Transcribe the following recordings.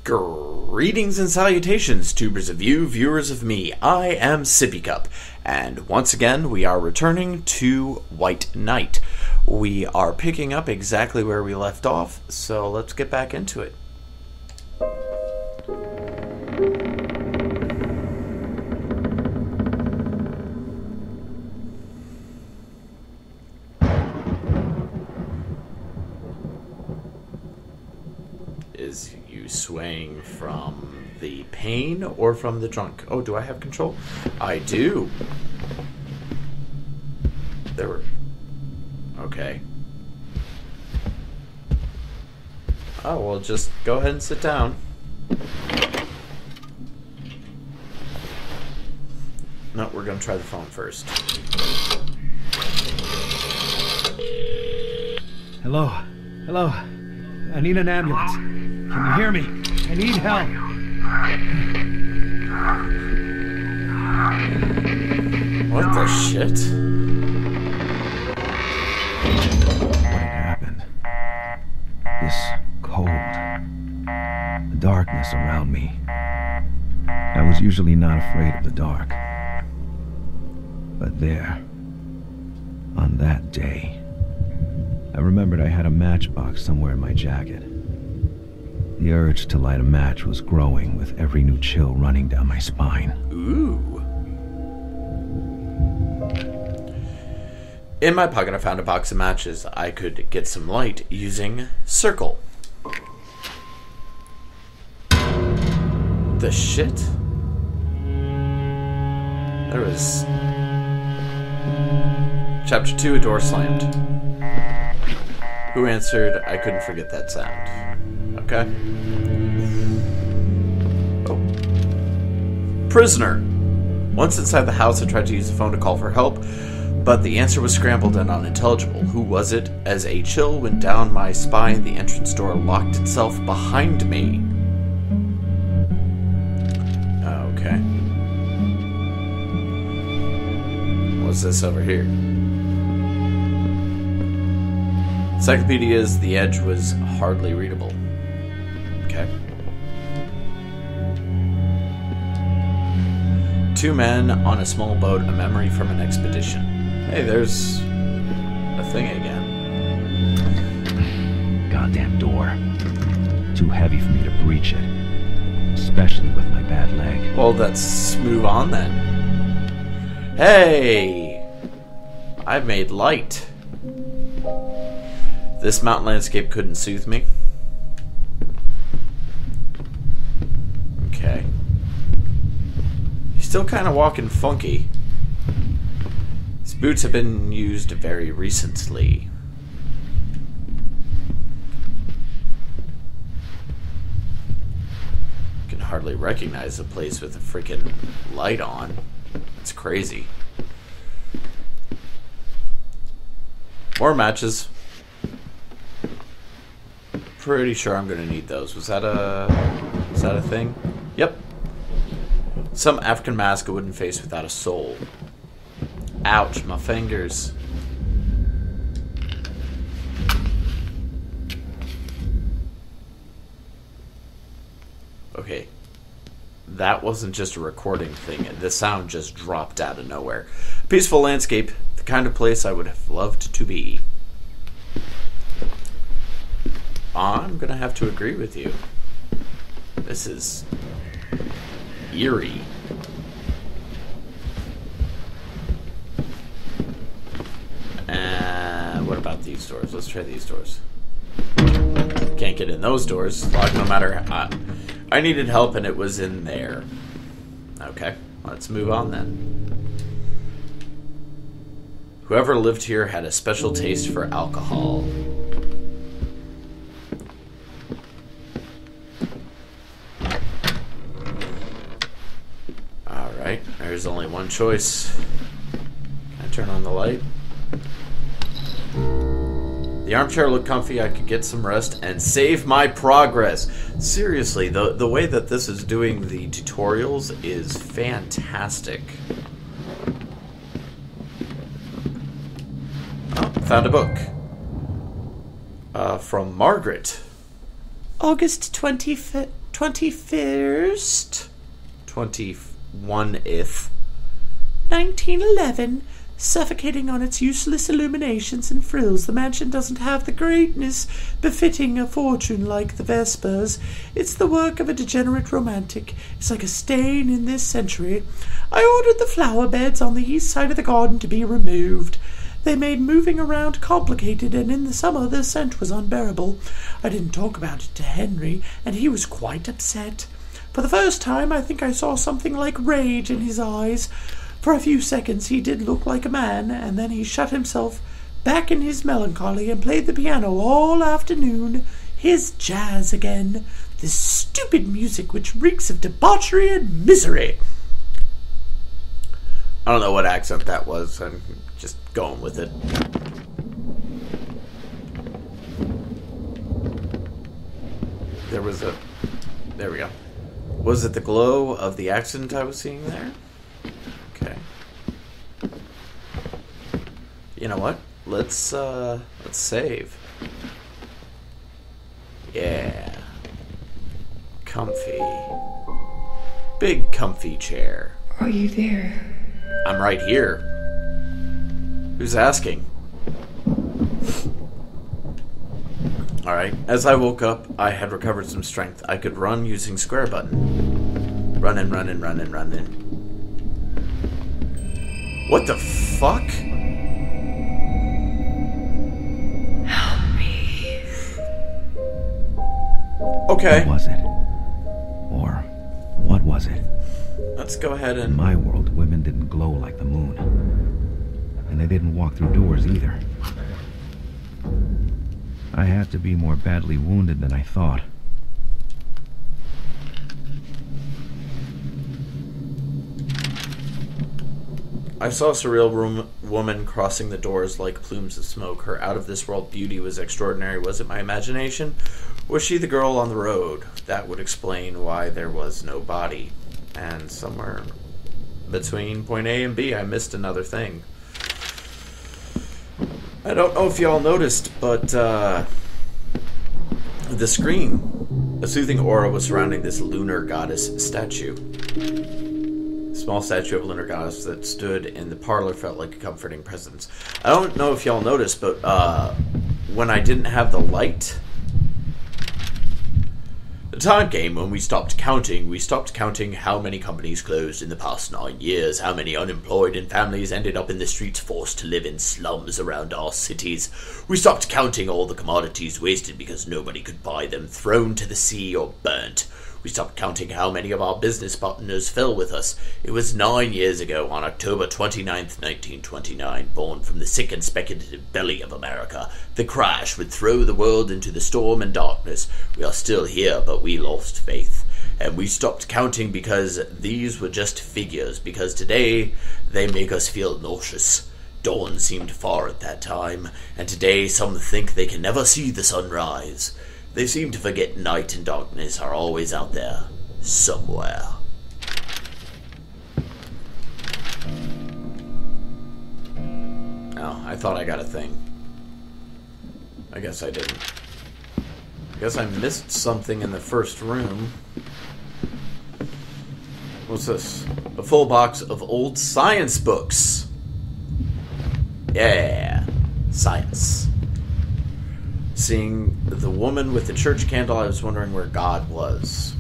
Greetings and salutations, tubers of you, viewers of me. I am Sippy Cup, and once again we are returning to White Knight. We are picking up exactly where we left off, so let's get back into it. Is you swaying from the pain or from the drunk? Oh, do I have control? I do. There were... Okay. Oh, well, just go ahead and sit down. No, we're gonna try the phone first. Hello? Hello? I need an ambulance. Can you hear me? I need help. What the shit? What happened? This cold. The darkness around me. I was usually not afraid of the dark. But there, on that day, I remembered I had a matchbox somewhere in my jacket. The urge to light a match was growing with every new chill running down my spine. Ooh. In my pocket I found a box of matches. I could get some light using circle. The shit? There was... Chapter 2, a door slammed. Who answered? I couldn't forget that sound. Okay. Oh. Prisoner. Once inside the house, I tried to use the phone to call for help, but the answer was scrambled and unintelligible. Who was it? As a chill went down my spine, the entrance door locked itself behind me. Okay. What's this over here? Encyclopedias, the edge was hardly readable. Okay. Two men on a small boat, a memory from an expedition. Hey, there's a thing again. Goddamn door. Too heavy for me to breach it. Especially with my bad leg. Well, let's move on then. Hey! I've made light. This mountain landscape couldn't soothe me. Okay. He's still kind of walking funky. His boots have been used very recently. You can hardly recognize the place with a freaking light on. It's crazy. More matches. Pretty sure I'm gonna need those. Was that a thing? Yep. Some African mask, a wooden face without a soul. Ouch, my fingers. Okay. That wasn't just a recording thing. The sound just dropped out of nowhere. Peaceful landscape, the kind of place I would have loved to be. I'm gonna have to agree with you. This is eerie. What about these doors? Let's try these doors. Can't get in those doors. Locked no matter how. I needed help and it was in there. Okay, let's move on then. Whoever lived here had a special taste for alcohol. Alright, there's only one choice. Can I turn on the light? The armchair looked comfy. I could get some rest and save my progress. Seriously, the way that this is doing the tutorials is fantastic. Oh, found a book. From Margaret. August 25th, 21st, 21th, 1911. Suffocating on its useless illuminations and frills, the mansion doesn't have the greatness befitting a fortune like the Vespers. It's the work of a degenerate romantic. It's like a stain in this century. I ordered the flower beds on the east side of the garden to be removed. They made moving around complicated, and in the summer the scent was unbearable. I didn't talk about it to Henry, and he was quite upset. For the first time I think I saw something like rage in his eyes. For a few seconds he did look like a man, and then he shut himself back in his melancholy and played the piano all afternoon. His jazz again. This stupid music which reeks of debauchery and misery. I don't know what accent that was. I'm just going with it. There we go. Was it the glow of the accent I was seeing there? Okay. You know what? Let's save. Yeah. Comfy. Big comfy chair. Are you there? I'm right here. Who's asking? Alright, as I woke up, I had recovered some strength. I could run using square button. Running. What the fuck? Help me. Okay. What was it? Or what was it? Let's go ahead and... In my world, women didn't glow like the moon. And they didn't walk through doors either. I had to be more badly wounded than I thought. I saw a surreal woman crossing the doors like plumes of smoke. Her out-of-this-world beauty was extraordinary. Was it my imagination? Was she the girl on the road? That would explain why there was no body. And somewhere between point A and B, I missed another thing. I don't know if y'all noticed, but the screen, a soothing aura was surrounding this lunar goddess statue. Small statue of a lunar goddess that stood in the parlor felt like a comforting presence. I don't know if y'all noticed, but when I didn't have the light, the time came when we stopped counting. We stopped counting how many companies closed in the past 9 years, how many unemployed and families ended up in the streets forced to live in slums around our cities. We stopped counting all the commodities wasted because nobody could buy them, thrown to the sea or burnt. We stopped counting how many of our business partners fell with us. It was 9 years ago, on October 29th, 1929, born from the sick and speculative belly of America. The crash would throw the world into the storm and darkness. We are still here, but we lost faith. And we stopped counting because these were just figures, because today they make us feel nauseous. Dawn seemed far at that time, and today some think they can never see the sunrise. They seem to forget night and darkness are always out there, somewhere. Oh, I thought I got a thing. I guess I didn't. I guess I missed something in the first room. What's this? A full box of old science books. Yeah, science. Seeing the woman with the church candle, I was wondering where God was.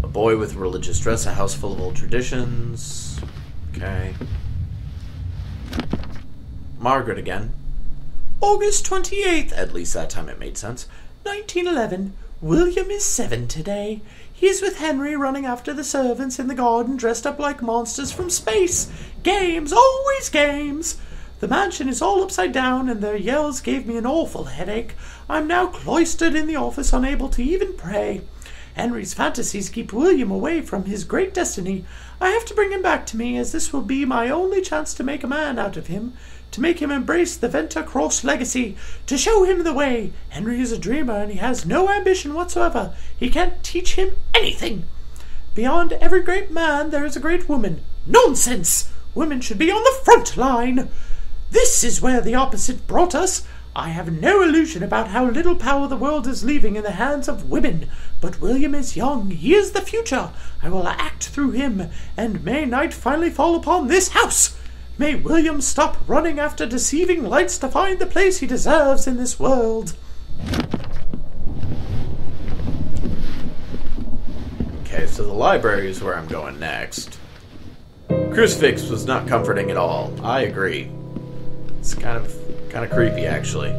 A boy with religious dress, a house full of old traditions. Okay. Margaret again. August 28th, at least that time it made sense. 1911. William is 7 today. He's with Henry running after the servants in the garden dressed up like monsters from space. Games, always games. The mansion is all upside down, and their yells gave me an awful headache. I'm now cloistered in the office, unable to even pray. Henry's fantasies keep William away from his great destiny. I have to bring him back to me, as this will be my only chance to make a man out of him, to make him embrace the Venta Cross legacy, to show him the way. Henry is a dreamer, and he has no ambition whatsoever. He can't teach him anything. Beyond every great man, there is a great woman. Nonsense! Women should be on the front line. This is where the opposite brought us. I have no illusion about how little power the world is leaving in the hands of women. But William is young. He is the future. I will act through him, and may night finally fall upon this house. May William stop running after deceiving lights to find the place he deserves in this world. Okay, so the library is where I'm going next. Crucifix was not comforting at all. I agree. It's kind of creepy, actually.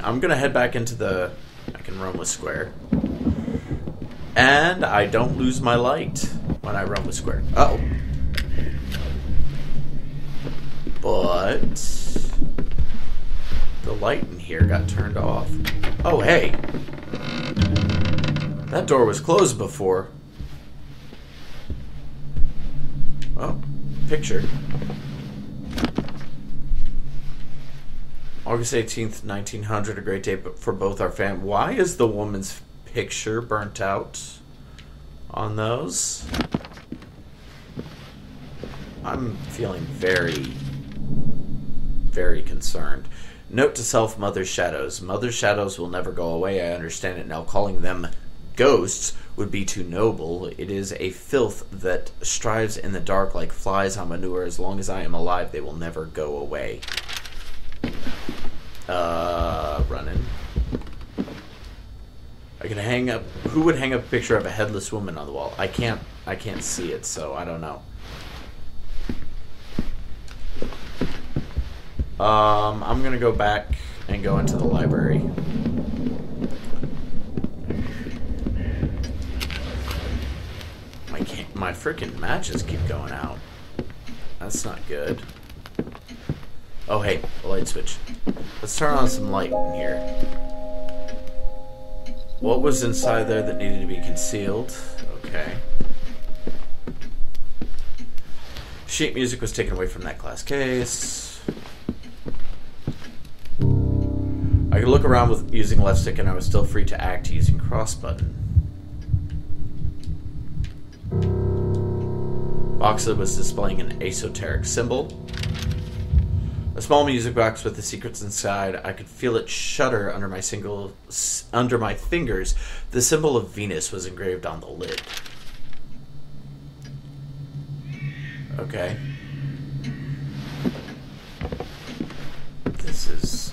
I'm gonna head back into the... I can roam with Square. And I don't lose my light when I roam with Square. Uh-oh. But... the light in here got turned off. Oh, hey. That door was closed before. Oh, picture. August 18th, 1900, a great day for both our fam. Why is the woman's picture burnt out on those? I'm feeling very, very concerned. Note to self, Mother's Shadows. Mother's Shadows will never go away, I understand it now. Calling them ghosts would be too noble. It is a filth that strives in the dark like flies on manure. As long as I am alive, they will never go away. Running. I can hang up... Who would hang up a picture of a headless woman on the wall? I can't see it, so I don't know. I'm gonna go back and go into the library. My freaking matches keep going out. That's not good. Oh, hey, a light switch. Let's turn on some light in here. What was inside there that needed to be concealed? Okay. Sheet music was taken away from that glass case. I could look around with using left stick and I was still free to act using cross button. Box that was displaying an esoteric symbol. A small music box with the secrets inside. I could feel it shudder under my fingers. The symbol of Venus was engraved on the lid. Okay. This is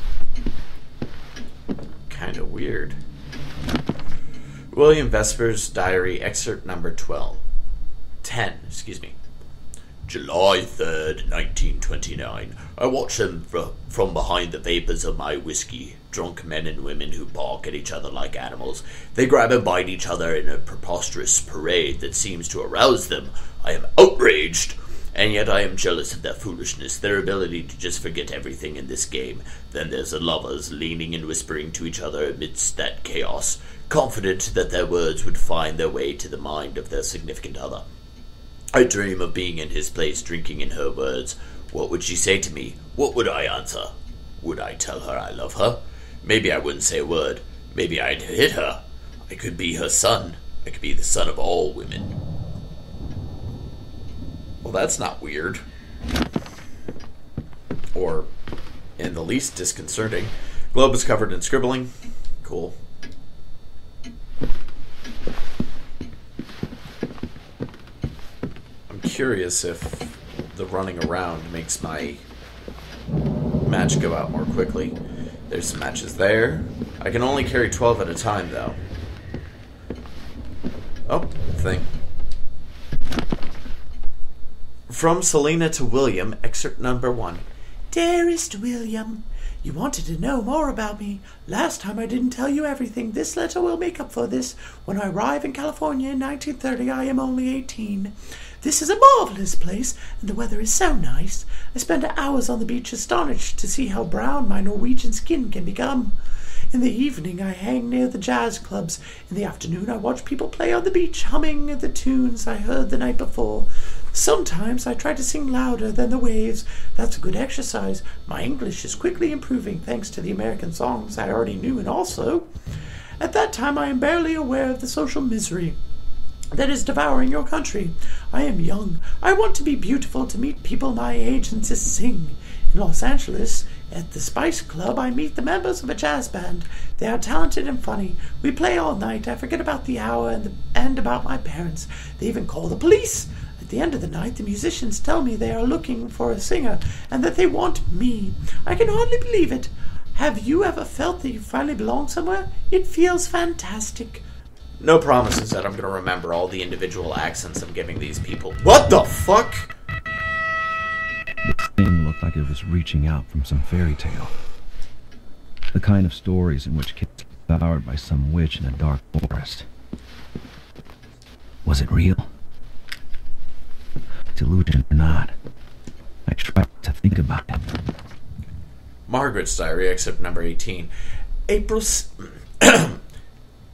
kind of weird. William Vesper's diary, excerpt number 10, excuse me. July 3rd, 1929. I watch them from behind the vapors of my whiskey. Drunk men and women who bark at each other like animals. They grab and bite each other in a preposterous parade that seems to arouse them. I am outraged, and yet I am jealous of their foolishness, their ability to just forget everything in this game. Then there's the lovers, leaning and whispering to each other amidst that chaos, confident that their words would find their way to the mind of their significant other. I dream of being in his place, drinking in her words. What would she say to me? What would I answer? Would I tell her I love her? Maybe I wouldn't say a word. Maybe I'd hit her. I could be her son. I could be the son of all women. Well, that's not weird. Or in the least disconcerting. Globe is covered in scribbling. Cool. Curious if the running around makes my match go out more quickly. There's some matches there. I can only carry 12 at a time, though. Oh, thing. From Selena to William, excerpt number 1. Dearest William, you wanted to know more about me. Last time I didn't tell you everything. This letter will make up for this. When I arrive in California in 1930, I am only 18. This is a marvelous place, and the weather is so nice. I spend hours on the beach astonished to see how brown my Norwegian skin can become. In the evening, I hang near the jazz clubs. In the afternoon, I watch people play on the beach, humming the tunes I heard the night before. Sometimes I try to sing louder than the waves. That's a good exercise. My English is quickly improving thanks to the American songs I already knew, and also, at that time, I am barely aware of the social misery that is devouring your country. I am young. I want to be beautiful, to meet people my age and to sing. In Los Angeles, at the Spice Club, I meet the members of a jazz band. They are talented and funny. We play all night. I forget about the hour and about my parents. They even call the police. At the end of the night, the musicians tell me they are looking for a singer and that they want me. I can hardly believe it. Have you ever felt that you finally belong somewhere? It feels fantastic. No promises that I'm going to remember all the individual accents I'm giving these people. What the fuck? This thing looked like it was reaching out from some fairy tale. The kind of stories in which kids get devoured by some witch in a dark forest. Was it real? Delusion or not? I tried to think about it. Margaret's Diary, excerpt number 18. April 2nd,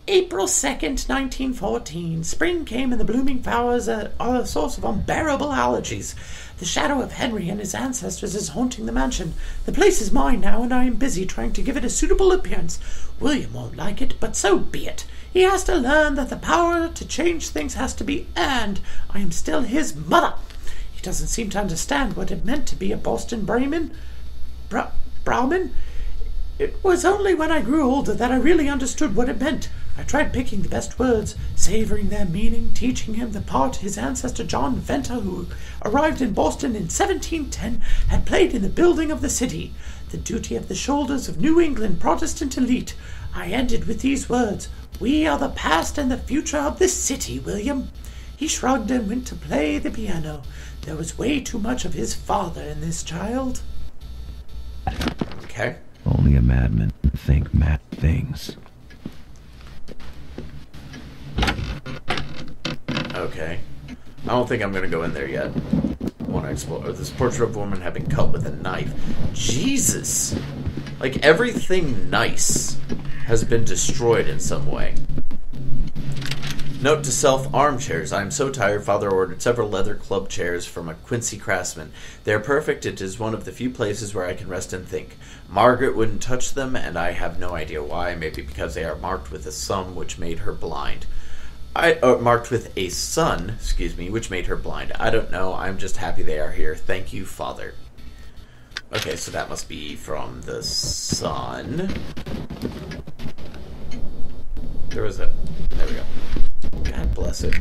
1914. Spring came and the blooming flowers are a source of unbearable allergies. The shadow of Henry and his ancestors is haunting the mansion. The place is mine now, and I am busy trying to give it a suitable appearance. William won't like it, but so be it. He has to learn that the power to change things has to be earned. I am still his mother. He doesn't seem to understand what it meant to be a Boston Brahmin. Brahmin? It was only when I grew older that I really understood what it meant. I tried picking the best words, savoring their meaning, teaching him the part his ancestor John Venter, who arrived in Boston in 1710, had played in the building of the city, the duty of the shoulders of New England Protestant elite. I ended with these words, "We are the past and the future of this city, William." He shrugged and went to play the piano. There was way too much of his father in this child. Okay. Only a madman can think mad things. Okay. I don't think I'm going to go in there yet. I want to explore this portrait of a woman having cut with a knife. Jesus! Like, everything nice has been destroyed in some way. Note to self, armchairs. I am so tired, Father ordered several leather club chairs from a Quincy craftsman. They are perfect. It is one of the few places where I can rest and think. Margaret wouldn't touch them, and I have no idea why. Maybe because they are marked with a sum which made her blind. Marked with a sun, which made her blind. I don't know. I'm just happy they are here. Thank you, Father. Okay, so that must be from the sun. There we go. God bless it.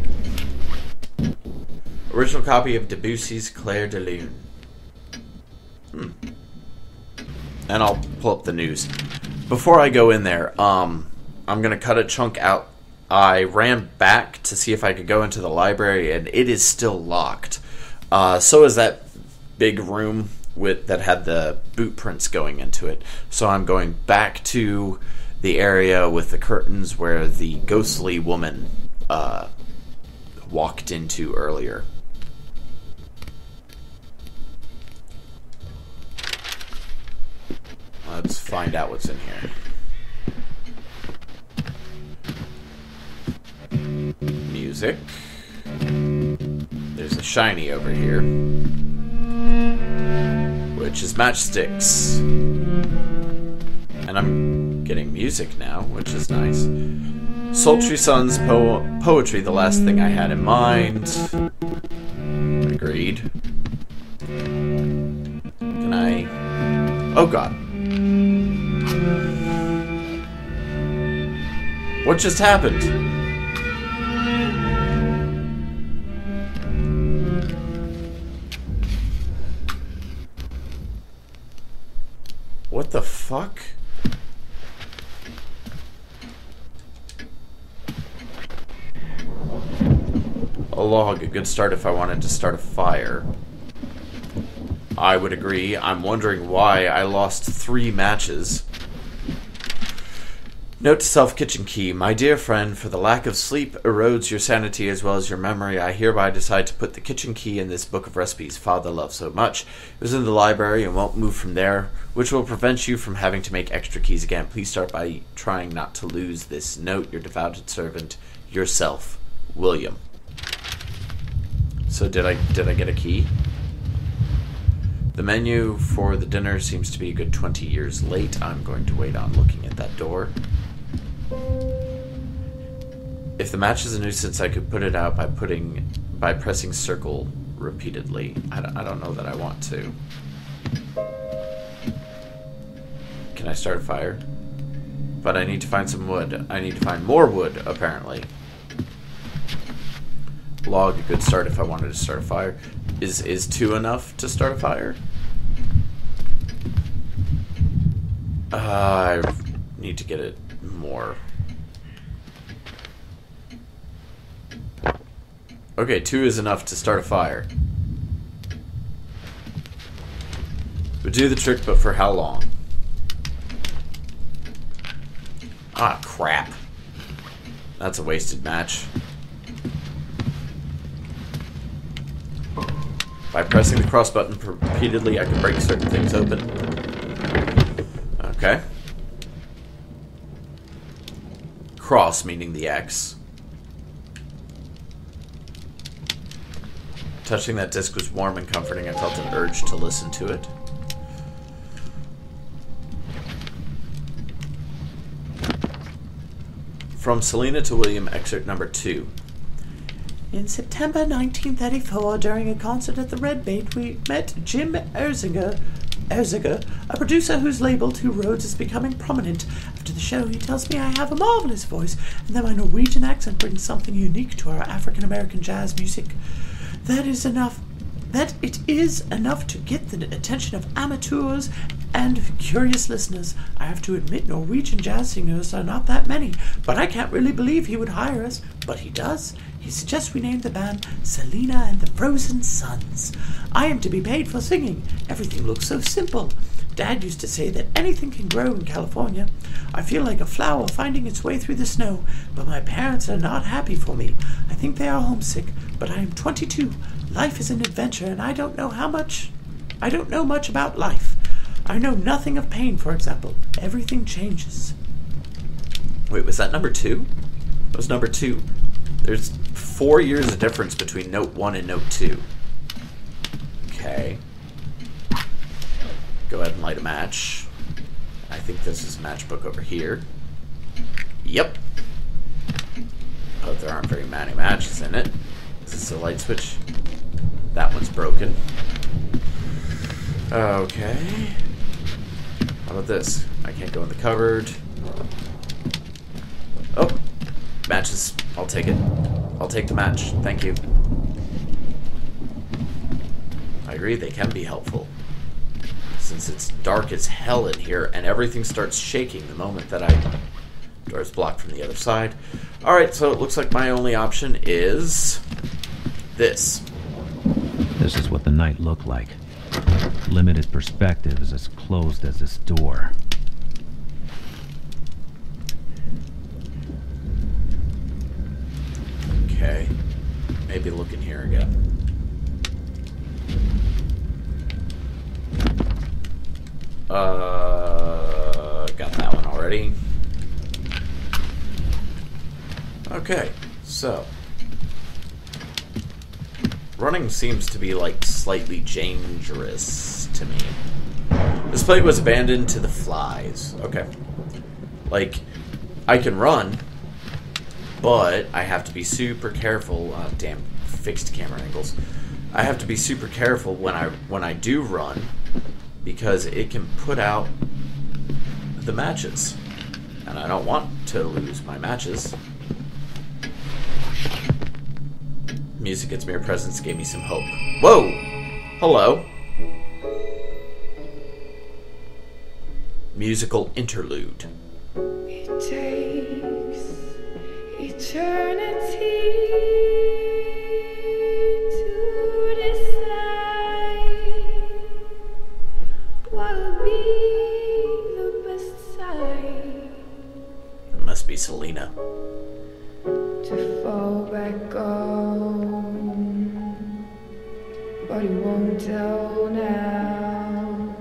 Original copy of Debussy's Clair de Lune. And I'll pull up the news. Before I go in there, I'm going to cut a chunk out. I ran back to see if I could go into the library, and it is still locked. So is that big room that had the boot prints going into it. So I'm going back to the area with the curtains where the ghostly woman walked into earlier. Let's find out what's in here. Music. There's a shiny over here, which is matchsticks. And I'm getting music now, which is nice. Sultry Sun's poetry, the last thing I had in mind. Agreed. Can I... Oh god. What just happened? What the fuck? A log, a good start if I wanted to start a fire. I would agree. I'm wondering why I lost 3 matches. Note to self, kitchen key. My dear friend, for the lack of sleep erodes your sanity as well as your memory, I hereby decide to put the kitchen key in this book of recipes Father loves so much. It was in the library and won't move from there, which will prevent you from having to make extra keys again. Please start by trying not to lose this note. Your devoted servant, yourself, William. So did I get a key? The menu for the dinner seems to be a good 20 years late. I'm going to wait on looking at that door. If the match is a nuisance, I could put it out by pressing circle repeatedly. I don't know that I want to. Can I start a fire? But I need to find some wood. I need to find more wood, apparently. Log, a good start if I wanted to start a fire. Is 2 enough to start a fire? I need to get it more. Okay, 2 is enough to start a fire. Would do the trick, but for how long? Ah, crap. That's a wasted match. By pressing the cross button repeatedly, I can break certain things open. Okay. Cross meaning the X. Touching that disc was warm and comforting. I felt an urge to listen to it. From Selena to William, excerpt number 2. In September 1934, during a concert at the Red Bait, we met Jim Erzinger, a producer whose label, Two Roads, is becoming prominent. After the show, he tells me I have a marvelous voice, and that my Norwegian accent brings something unique to our African-American jazz music. That it is enough to get the attention of amateurs and curious listeners. I have to admit, Norwegian jazz singers are not that many, but I can't really believe he would hire us. But he does. He suggests we name the band Selena and the Frozen Suns. I am to be paid for singing. Everything looks so simple. Dad used to say that anything can grow in California. I feel like a flower finding its way through the snow, but my parents are not happy for me. I think they are homesick, but I am 22. Life is an adventure, and I don't know much about life. I know nothing of pain, for example. Everything changes. Wait, was that number 2? That was number 2. There's 4 years of difference between note 1 and note 2. Okay. Go ahead and light a match. I think this is a matchbook over here. Yep. Oh, there aren't very many matches in it. Is this a light switch? That one's broken. Okay. How about this? I can't go in the cupboard. Oh, matches. I'll take it. I'll take the match. Thank you. I agree, they can be helpful. Since it's dark as hell in here and everything starts shaking the moment that door's blocked from the other side. Alright, so it looks like my only option is this. This is what the night looked like. Limited perspective is as closed as this door. Okay. Maybe look in here again. Got that one already. Okay, so running seems to be like slightly dangerous to me. This plate was abandoned to the flies. Okay. Like, I can run, but I have to be super careful. Damn, fixed camera angles. I have to be super careful when I do run, because it can put out the matches, and I don't want to lose my matches. Music, its mere presence gave me some hope. Whoa! Hello. Musical interlude. It takes eternity to decide what'll be the best side. It must be Selena. To fall back on, but he won't tell now.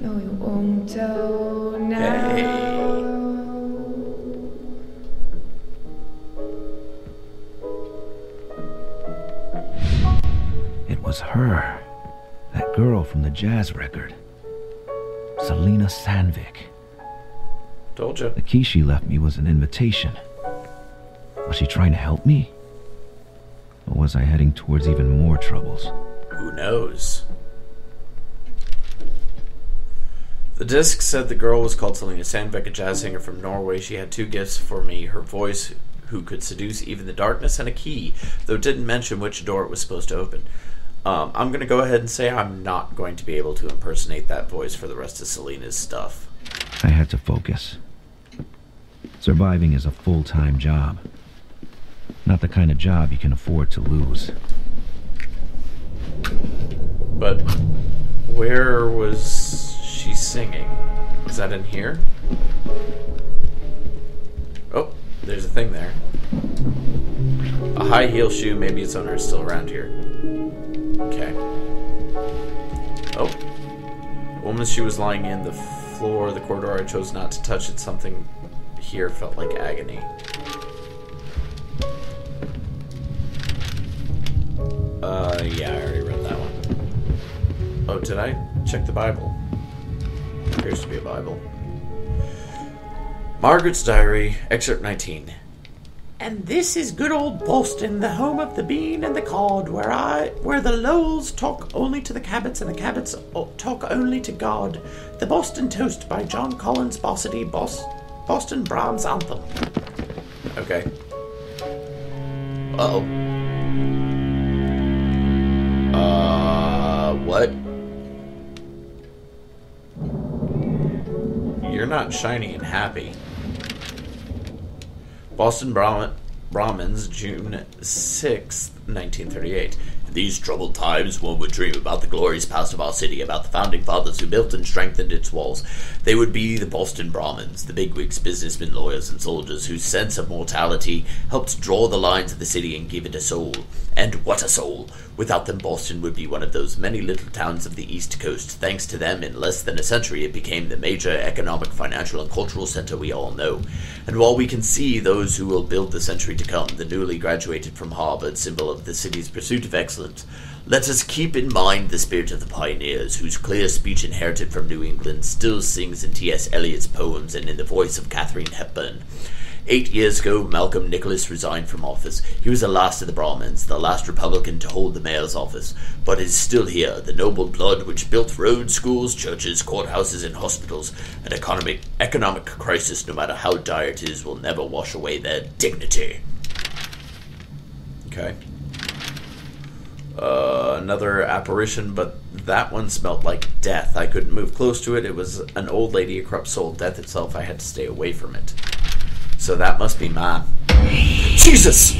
No, he won't tell now. It was her. That girl from the jazz record. Selena Sandvik. Told you. The key she left me was an invitation. Was she trying to help me? Or was I heading towards even more troubles? Who knows? The disc said the girl was called Selena Sandvik, a jazz singer from Norway. She had 2 gifts for me: her voice, who could seduce even the darkness, and a key, though it didn't mention which door it was supposed to open. I'm going to go ahead and say I'm not going to be able to impersonate that voice for the rest of Selena's stuff. I had to focus. Surviving is a full-time job. Not the kind of job you can afford to lose. But where was she singing? Is that in here? Oh, there's a thing there. A high heel shoe. Maybe its owner is still around here. Okay. Oh. The woman's shoe was lying in the floor of the corridor. I chose not to touch it. Something here felt like agony. Yeah, I already read that one. Oh, did I check the Bible? Appears to be a Bible. Margaret's Diary, Excerpt 19. And this is good old Boston, the home of the bean and the cod, where the Lowells talk only to the Cabots and the Cabots talk only to God. The Boston Toast by John Collins Bossity, Boston Brahms Anthem. Okay. Uh-oh. What? You're not shiny and happy. Boston Brahmins, June 6th, 1938. In these troubled times, one would dream about the glorious past of our city, about the founding fathers who built and strengthened its walls. They would be the Boston Brahmins, the bigwigs, businessmen, lawyers, and soldiers whose sense of mortality helped draw the lines of the city and give it a soul. And what a soul! Without them, Boston would be one of those many little towns of the East Coast. Thanks to them, in less than a century, it became the major economic, financial, and cultural center we all know. And while we can see those who will build the century to come, the newly graduated from Harvard, symbol of the city's pursuit of excellence, let us keep in mind the spirit of the pioneers, whose clear speech inherited from New England still sings in T.S. Eliot's poems and in the voice of Katharine Hepburn. 8 years ago, Malcolm Nicholas resigned from office. He was the last of the Brahmins, the last Republican to hold the mayor's office, but is still here, the noble blood which built roads, schools, churches, courthouses, and hospitals. An economic crisis, no matter how dire it is, will never wash away their dignity. Okay. Another apparition, but that one smelled like death. I couldn't move close to it. It was an old lady, a corrupt soul, death itself. I had to stay away from it. So that must be mine. Jesus!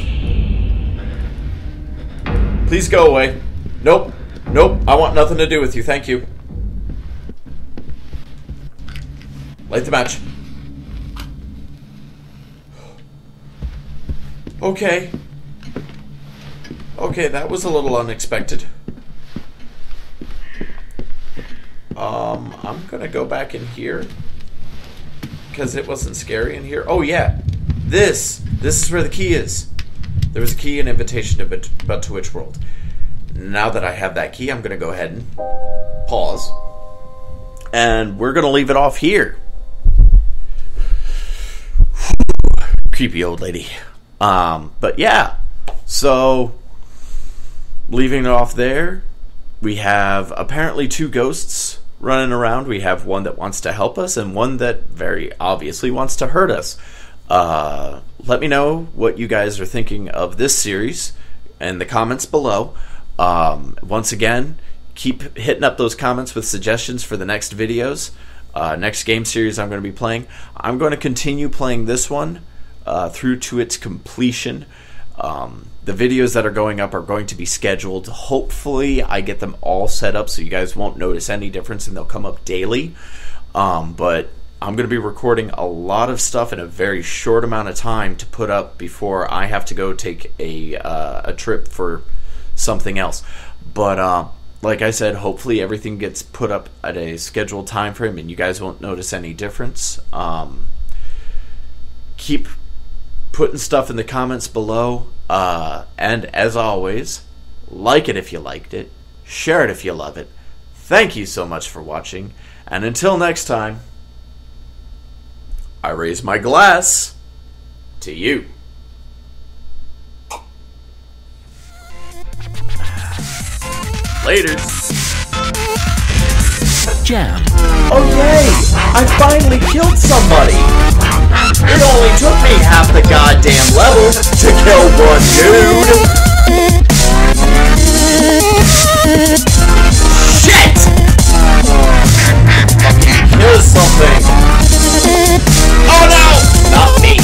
Please go away. Nope. Nope. I want nothing to do with you. Thank you. Light the match. Okay. Okay, that was a little unexpected. I'm gonna go back in here because it wasn't scary in here. Oh yeah, this is where the key is. There was a key and invitation to But to Which World. Now that I have that key, I'm gonna go ahead and pause, and we're gonna leave it off here. Creepy old lady. But yeah, so leaving it off there, we have apparently 2 ghosts running around. We have one that wants to help us and one that very obviously wants to hurt us. Let me know what you guys are thinking of this series in the comments below. Once again, keep hitting up those comments with suggestions for the next videos. Next game series I'm going to be playing. I'm going to continue playing this one through to its completion. The videos that are going up are going to be scheduled. Hopefully I get them all set up so you guys won't notice any difference and they'll come up daily. But I'm going to be recording a lot of stuff in a very short amount of time to put up before I have to go take a trip for something else. But like I said, hopefully everything gets put up at a scheduled time frame and you guys won't notice any difference. Keep putting stuff in the comments below. And as always, like it if you liked it, share it if you love it. Thank you so much for watching, and until next time, I raise my glass to you. Later. jam. Oh yay! I finally killed somebody! It only took me half the goddamn level to kill one dude! Shit! Fucking kill something! Oh no! Not me!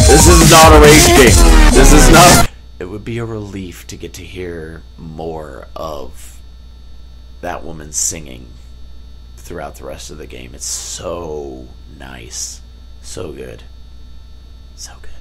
This is not a rage game. This is not... It would be a relief to get to hear more of that woman singing throughout the rest of the game. It's so nice. So good. So good.